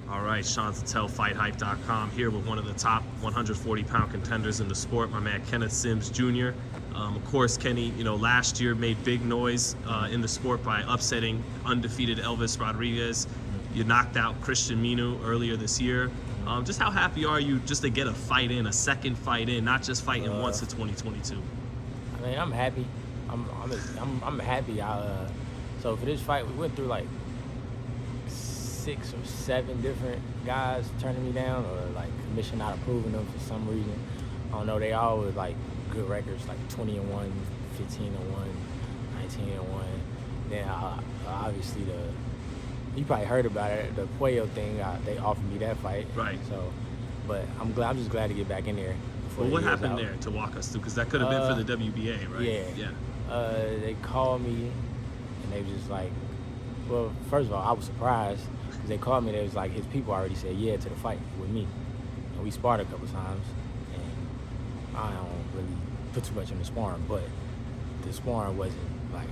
All right, Sean Zittel, FightHype.com, here with one of the top 140-pound contenders in the sport, my man Kenneth Simms Jr. Of course, Kenny, last year made big noise in the sport by upsetting undefeated Elvis Rodriguez. You knocked out Christian Minu earlier this year. Just how happy are you just to get a second fight in, not just fighting once in 2022? I mean, I'm happy. I'm happy. So for this fight, we went through like 6 or 7 different guys turning me down, or like commission not approving them for some reason. I don't know. They all were like good records, like 20-1, 15-1, 19-1. Then obviously you probably heard about it, the Puello thing. They offered me that fight. Right. So, but I'm just glad to get back in there. Well, what happened there to walk us through? Because that could have been for the WBA, right? Yeah. They called me, and they was just like, well, first of all, I was surprised because they called me. They was like, his people already said yeah to the fight with me, and we sparred a couple times. And I don't really put too much in the sparring, but the sparring wasn't like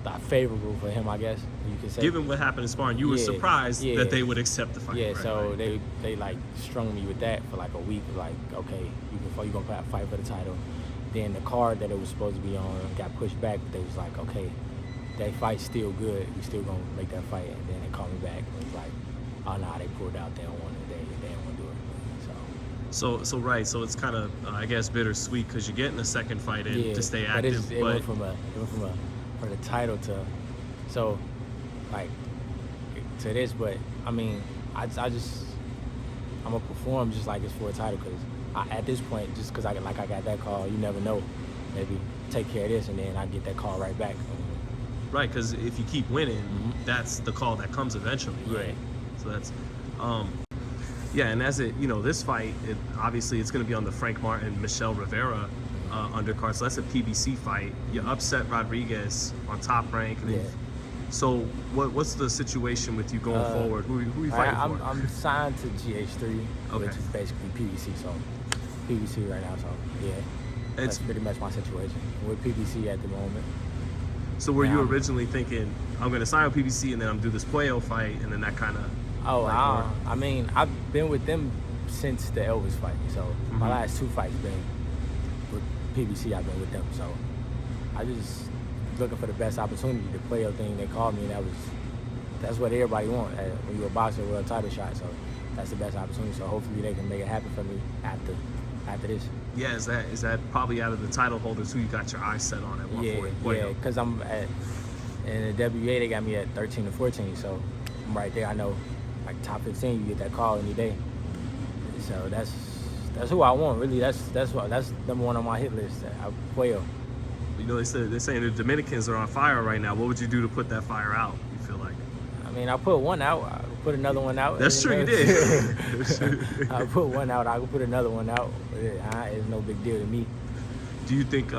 not favorable for him, I guess you could say. Given what happened in sparring, you were surprised that they would accept the fight. Yeah, right, so right. They like strung me with that for like a week. Like, okay, you gonna fight for the title. Then the card that it was supposed to be on got pushed back. But they was like, okay, that fight's still good. We still gonna make that fight. And then they called me back and was like, oh nah, they pulled out. They don't want it. They don't want to do it. So right. So it's kind of I guess bittersweet because you're getting a second fight in to stay active. It went from the title to like to this. But I mean, I'm gonna perform just like it's for a title because at this point, just because I got that call, you never know. Maybe take care of this and then I get that call right back. Right, because if you keep winning, that's the call that comes eventually, right? Yeah. So that's, and as this fight, obviously it's going to be on the Frank Martin, Michelle Rivera undercard. So that's a PBC fight. You upset Rodriguez on Top Rank. And so what's the situation with you going forward? Who are you fighting for? I'm signed to GH3, which is basically PBC. So PBC right now. So yeah, that's pretty much my situation with PBC at the moment. So were you originally thinking, I'm going to sign with PBC and then I'm do this Puello fight and then that kind of... I mean, I've been with them since the Elvis fight. So my last 2 fights been with PBC. I've been with them. So I just looking for the best opportunity. The Puello thing, they called me, and that's what everybody wants when you're a boxer with a title shot. So that's the best opportunity. So hopefully they can make it happen for me after this. Yeah, is that probably out of the title holders who you got your eyes set on at 140? Yeah, because I'm in the WBA, they got me at 13 to 14, so I'm right there. I know, like top 15, you get that call any day. So that's who I want, really. That's number 1 on my hit list. Puello. They're saying the Dominicans are on fire right now. What would you do to put that fire out? You feel like? I mean, I put one out. I put another one out. That's true, you did. I put one out. I could put another one out. It's no big deal to me. Do you think,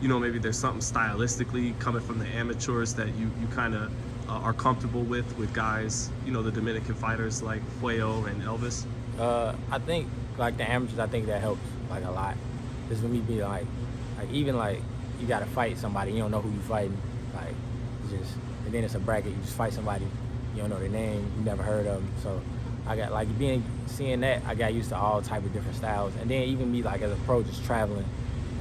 maybe there's something stylistically coming from the amateurs that you kind of are comfortable with guys, the Dominican fighters like Puello and Elvis? I think, like the amateurs, I think that helps like a lot. Just for me be like even like you got to fight somebody, you don't know who you fighting, like and then it's a bracket. You just fight somebody, you don't know their name, you never heard of them. So I got like seeing that, I got used to all type of different styles. And then even me like as a pro, just traveling,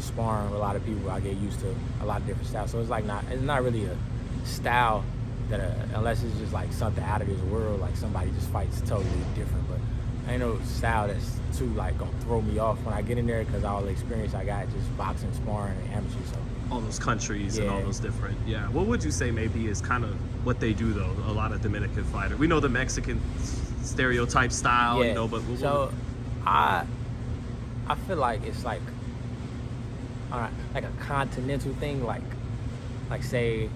sparring with a lot of people, I get used to a lot of different styles. So it's not really a style that unless it's just like something out of this world, like somebody just fights totally different. But ain't no style that's too like gonna throw me off when I get in there because all the experience I got just boxing, sparring, and amateur. So all those countries and all those different. Yeah. What would you say maybe is kind of what they do though? A lot of Dominican fighters. We know the Mexican stereotype style, but I feel like it's like a continental thing, like say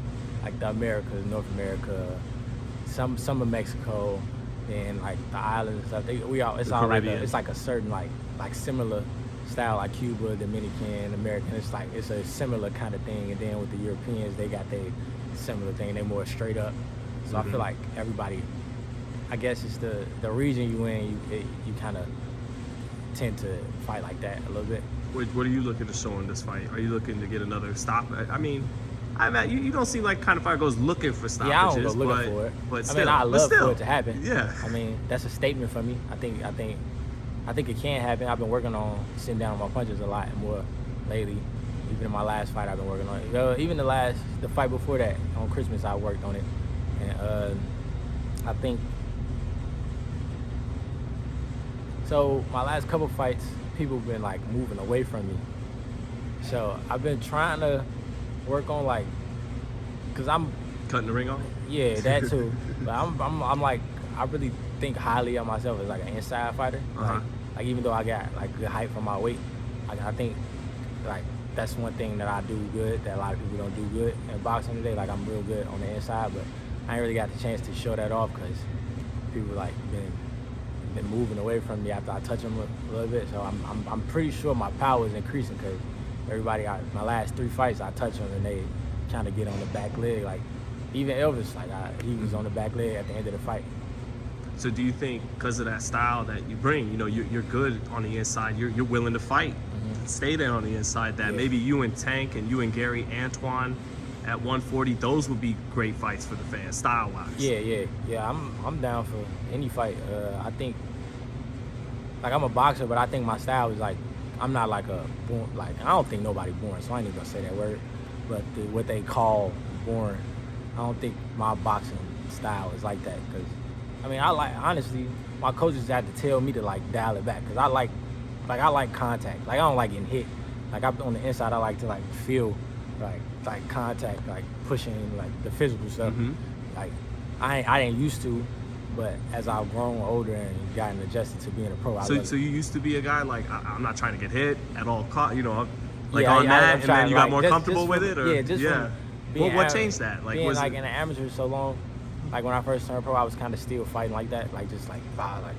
like the Americas, North America, some of Mexico. And like the islands and stuff, it's all like it's like a certain like similar style, like Cuba, Dominican, American. It's a similar kind of thing. And then with the Europeans, they got their similar thing. They're more straight up. So I feel like everybody, I guess it's the region you in, you kind of tend to fight like that a little bit. What are you looking to show in this fight? Are you looking to get another stop? I mean, I mean, you don't seem like kind of fighter goes looking for stoppages. Yeah, I don't go looking for it. But I still, mean, I love still, for it to happen. Yeah. I mean, that's a statement for me. I think it can happen. I've been working on sitting down on my punches a lot more lately. Even in my last fight, I've been working on it. Even the fight before that, on Christmas, I worked on it. And I think, so my last couple fights, people have been like moving away from me. So I've been trying to work on like, cause I'm Cutting the ring off? Yeah, that too. But I'm like, I really think highly of myself as like an inside fighter. Like even though I got like good height for my weight, I think like that's one thing that I do good that a lot of people don't do good in boxing today. Like I'm real good on the inside, but I ain't really got the chance to show that off because people like been moving away from me after I touch them a little bit. So I'm pretty sure my power is increasing because my last 3 fights I touch them and they kind of get on the back leg. Like even Elvis, like he was on the back leg at the end of the fight. So do you think because of that style that you bring, you know, you're good on the inside, you're willing to fight, stay there on the inside, that maybe you and Tank and you and Gary Antoine at 140, those would be great fights for the fans, style-wise. Yeah. I'm down for any fight. I think, like I'm a boxer, but I think my style is like, I'm not like I don't think nobody born, so I ain't even gonna say that word, but what they call born, I don't think my boxing style is like that, because I mean, honestly, my coaches had to tell me to like dial it back, because I like contact. Like I don't like getting hit. Like on the inside, I like to like feel like contact, like pushing, like the physical stuff. Like I ain't used to, but as I've grown older and gotten adjusted to being a pro, so you used to be a guy like I'm not trying to get hit at all costs, you know, like yeah, on that, and then you got like, more comfortable with it, or what changed that? Like being was like in the amateur so long. Like when I first turned pro, I was kind of still fighting like that, like just like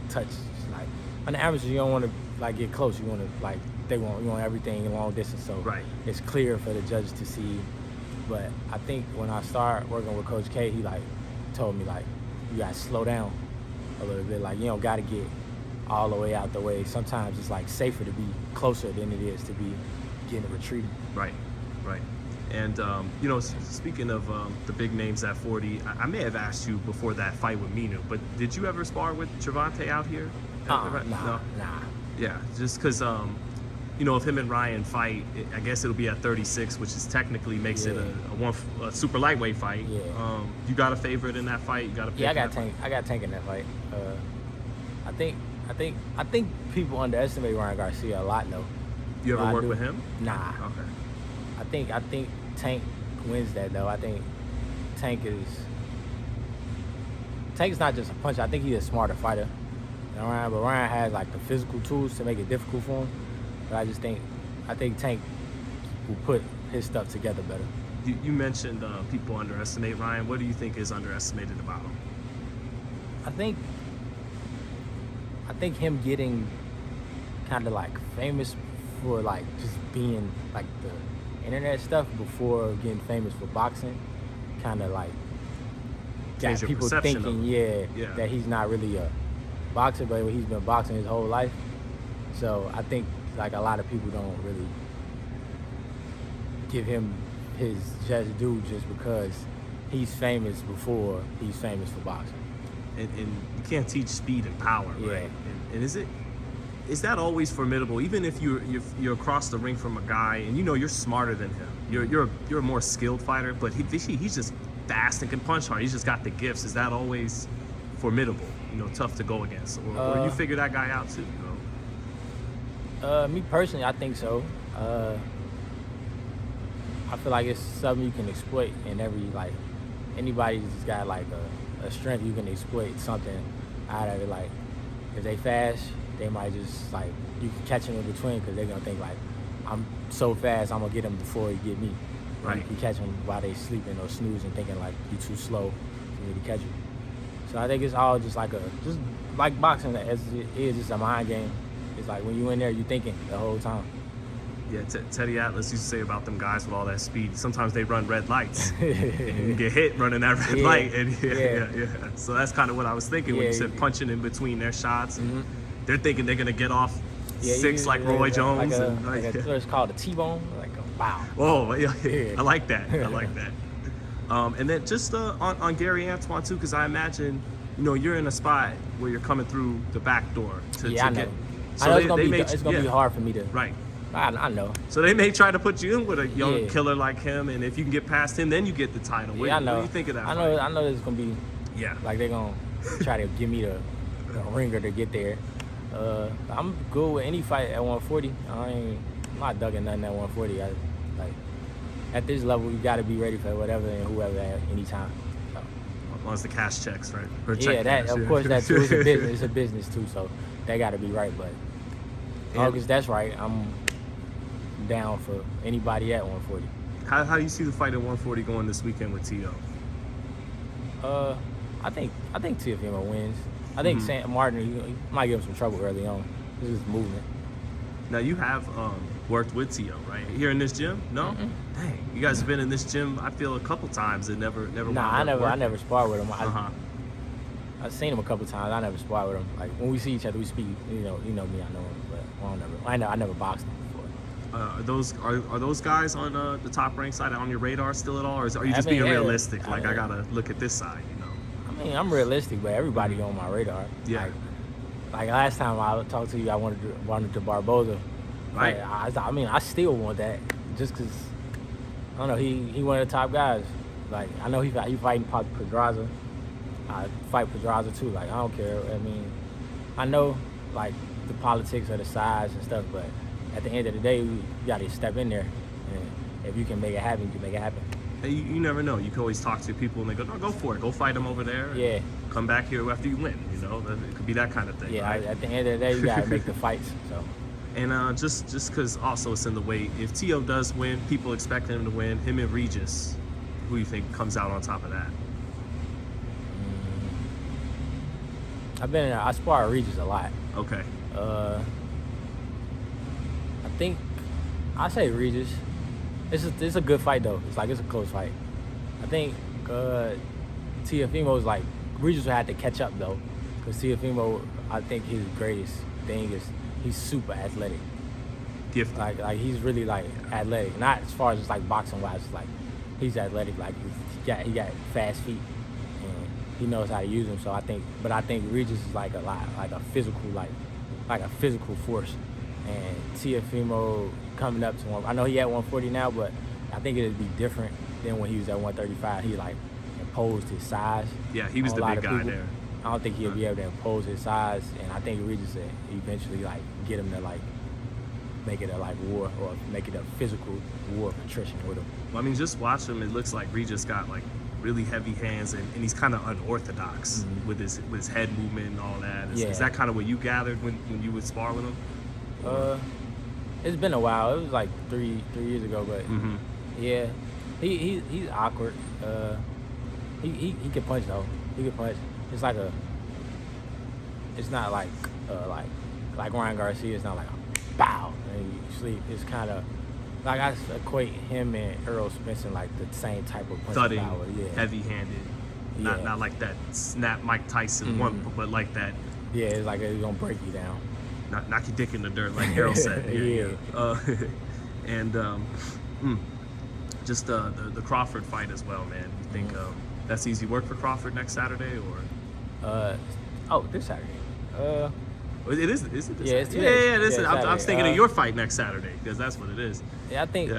touch. Like on the amateur, you don't want to like get close. You want to like you want everything long distance, so it's clear for the judges to see. But I think when I started working with Coach K, he like told me like you gotta slow down a little bit. Like you don't gotta get all the way out the way. Sometimes it's like safer to be closer than it is to be getting retreated. Right. And, you know, speaking of the big names at 40, I may have asked you before that fight with Minu, but did you ever spar with Gervonta out here? Nah. Yeah, just because, you know, if him and Ryan fight, I guess it'll be at 36, which is technically makes it a super lightweight fight. Yeah. You got a favorite in that fight? You got a pick? Yeah, I got Tank in that fight. I think people underestimate Ryan Garcia a lot, though. You ever worked with him? Nah. Okay. I think Tank wins that though. I think Tank's not just a puncher. I think he's a smarter fighter than Ryan, but Ryan has like the physical tools to make it difficult for him. But I think Tank will put his stuff together better. You mentioned people underestimate Ryan. What do you think is underestimated about him? I think him getting kind of like famous for like just being like the internet stuff before getting famous for boxing kind of like got people thinking that he's not really a boxer, but he's been boxing his whole life. So I think like a lot of people don't really give him his just due just because he's famous before he's famous for boxing. And you can't teach speed and power, right? And is that always formidable? Even if you're across the ring from a guy and you know you're smarter than him, you're a more skilled fighter, but he's just fast and can punch hard. He's just got the gifts. Is that always formidable? You know, tough to go against, or you figure that guy out too? You know? Me personally, I think so. I feel like it's something you can exploit in anybody's got like a strength you can exploit something out of it. Like if they fast, they might just like you can catch them in between because they're gonna think like I'm so fast I'm gonna get them before he get me. Right. You can catch them while they sleeping or snoozing, thinking like you too slow for me to catch you. So I think it's all just like boxing as it is, just a mind game. It's like when you in there, you thinking the whole time. Yeah, Teddy Atlas used to say about them guys with all that speed, sometimes they run red lights. And you get hit running that red light. And yeah. So that's kind of what I was thinking when you said punching in between their shots. Mm-hmm. They're thinking they're going to get off six like Roy Jones. It's called a T-bone. Like wow. Whoa, yeah, Yeah. I like that. I like that. And then just on Gary Antoine too, because I imagine, you're in a spot where you're coming through the back door to Yeah, I know. get. I know it's gonna yeah, be hard for me to. Right. I know. So they may try to put you in with a young Yeah. killer like him, and if you can get past him, then you get the title. Yeah, I know. What do you think of that? I know it's gonna be Yeah. like they're gonna try to give me the ringer to get there. I'm good with any fight at 140. I'm not ducking nothing at 140. At this level, you got to be ready for whatever and whoever at any time. So. As long as the cash checks, right? Or Yeah, check cash, of course that too. It's a business. It's a business too, so that got to be right. But as long as that's right, I'm down for anybody at 140. How do you see the fight at 140 going this weekend with T.O.? I think Teofimo wins. I think Sam Martin he might give him some trouble early on. This is movement. Now you have worked with T.O., right? Here in this gym? No? Mm-mm. Dang, you guys have been in this gym. I feel a couple times. It never. Nah, I never sparred with him. I've seen him a couple times. I never sparred with him. Like when we see each other, we speak. You know me. I know him, but I never boxed him before. Are those guys on the top rank side on your radar still at all, or are you just being realistic? Like I gotta look at this side, I mean, I'm realistic, but everybody on my radar. Yeah. Like last time I talked to you, I wanted to Barboza. Right. I mean, I still want that, just because I don't know. He one of the top guys. Like I know he fighting Pedraza. I fight Pedraza too. Like I don't care. I mean, I know like the politics of the size and stuff, but at the end of the day, you got to step in there, and if you can make it happen, you can make it happen. Hey, you never know. You can always talk to people and they go, no, go for it. Go fight them over there. Yeah. Come back here after you win. It could be that kind of thing. Yeah. Right? At the end of the day, you got to make the fights. So. And just because also it's in the weight. If T.O. does win, people expect him to win. Him and Regis, who you think comes out on top of that? I spar Regis a lot. Okay. I say Regis. It's a good fight though. It's a close fight. I think Teofimo's like Regis will have to catch up though, because Teofimo, I think his greatest thing is he's super athletic. Gifted. Like he's really like athletic. Not as far as just like boxing wise. Like he's athletic. Like he got fast feet and he knows how to use them. So I think Regis is like a physical force. And Teofimo coming up to him. I know he at 140 now, but I think it'd be different than when he was at 135. He like imposed his size. Yeah, he was the big guy there. I don't think he'll be able to impose his size, and I think Regis will eventually like get him to like make it a like war, or make it a physical war of attrition with him. Well, I mean, just watch him. It looks like Regis got like really heavy hands, and he's kind of unorthodox with his head movement and all that. Is that kind of what you gathered when you would spar with him? It's been a while. It was like three years ago, but yeah, he's awkward. He can punch though. He can punch. It's like it's not like Ryan Garcia. It's not like a bow and you sleep. It's kind of like I equate him and Earl Spence in like the same type of punching power. Yeah, heavy-handed. Yeah. Not like that snap Mike Tyson one, but like that. Yeah, it's like it's gonna break you down. Knock your dick in the dirt, like Harold said. Yeah. Just the Crawford fight as well, man. You think that's easy work for Crawford next Saturday, or? This Saturday. It is. Is it? This Yeah, Saturday? Yeah, it is. Yeah, I was thinking of your fight next Saturday because that's what it is. Yeah, I think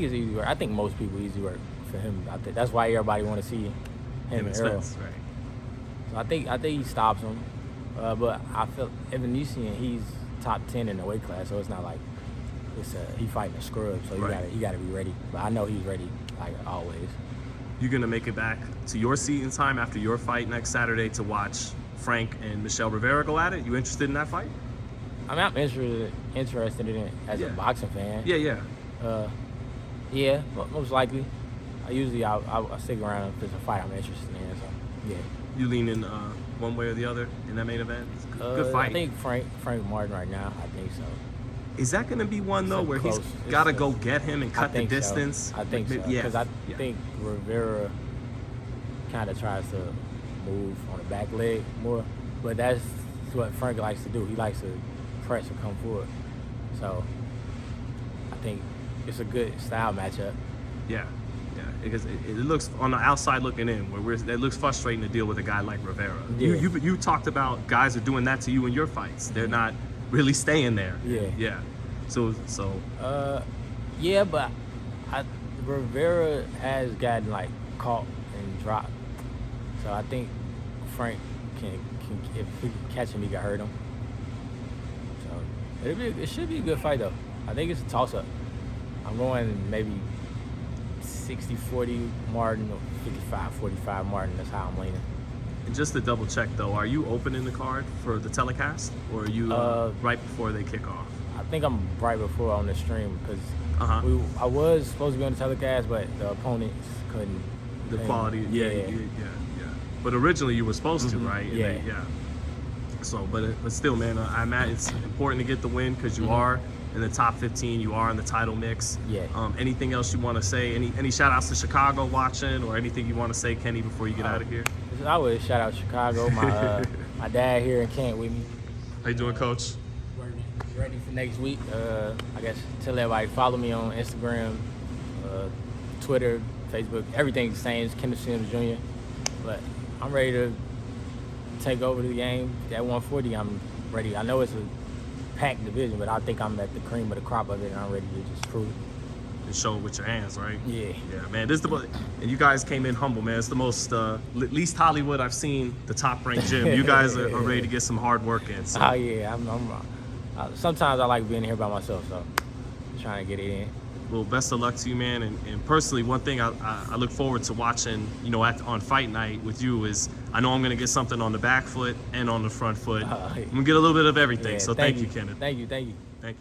it's easy work. I think most people easy work for him. I think that's why everybody want to see him and Earl. Spence, right. So I think he stops him. But I feel Evanesian, he's top 10 in the weight class, so it's not like he fighting a scrub. So you gotta be ready. But I know he's ready, like always. You're gonna make it back to your seat in time after your fight next Saturday to watch Frank and Michelle Rivera go at it. You interested in that fight? I mean, I'm interested in it as a boxing fan. Yeah. Yeah, most likely. I'll stick around if it's a fight I'm interested in. So yeah. You lean in one way or the other in that main event? Good fight. I think Frank Martin right now. I think so. Is that going to be one though where he's got to go get him and cut the distance? I think so. Because I think Rivera kind of tries to move on the back leg more, but that's what Frank likes to do. He likes to press and come forward. So I think it's a good style matchup. Yeah, yeah. Because it looks on the outside looking in, it looks frustrating to deal with a guy like Rivera. Yeah. You talked about guys are doing that to you in your fights. They're not really staying there. Yeah. Yeah. So. Yeah, but Rivera has gotten like caught and dropped. So I think Frank can if he can catch him, he can hurt him. So it should be a good fight though. I think it's a toss up. I'm going maybe 60-40 Martin or 55-45 Martin. That's how I'm leaning. And just to double check though, are you opening the card for the telecast, or are you right before they kick off? I think I'm right before on the stream because I was supposed to be on the telecast, but the opponents couldn't. The quality, yeah. But originally you were supposed to, right? And Yeah. So, but still, man, it's important to get the win because you are in the top 15. You are in the title mix. Yeah. Anything else you want to say? Any shout outs to Chicago watching, or anything you want to say, Kenny, before you get out of here? I would shout out Chicago. My dad here in Kent with me. How you doing, Coach? Ready for next week. I guess tell everybody follow me on Instagram, Twitter, Facebook. Everything's the same. It's Kenneth Simms Jr. But I'm ready to take over the game. At 140, I'm ready. I know it's a packed division, but I think I'm at the cream of the crop of it, and I'm ready to just prove it. And show it with your hands, right? Yeah. Yeah, man. This is and you guys came in humble, man. It's the most least Hollywood I've seen. The top ranked gym. You guys are ready to get some hard work in. So. Oh yeah, sometimes I like being here by myself, so I'm trying to get it in. Well, best of luck to you, man. And personally, one thing I look forward to watching, on fight night with you is I know I'm going to get something on the back foot and on the front foot. I'm going to get a little bit of everything. Yeah, so thank you, Kenneth. Thank you. Thank you, man.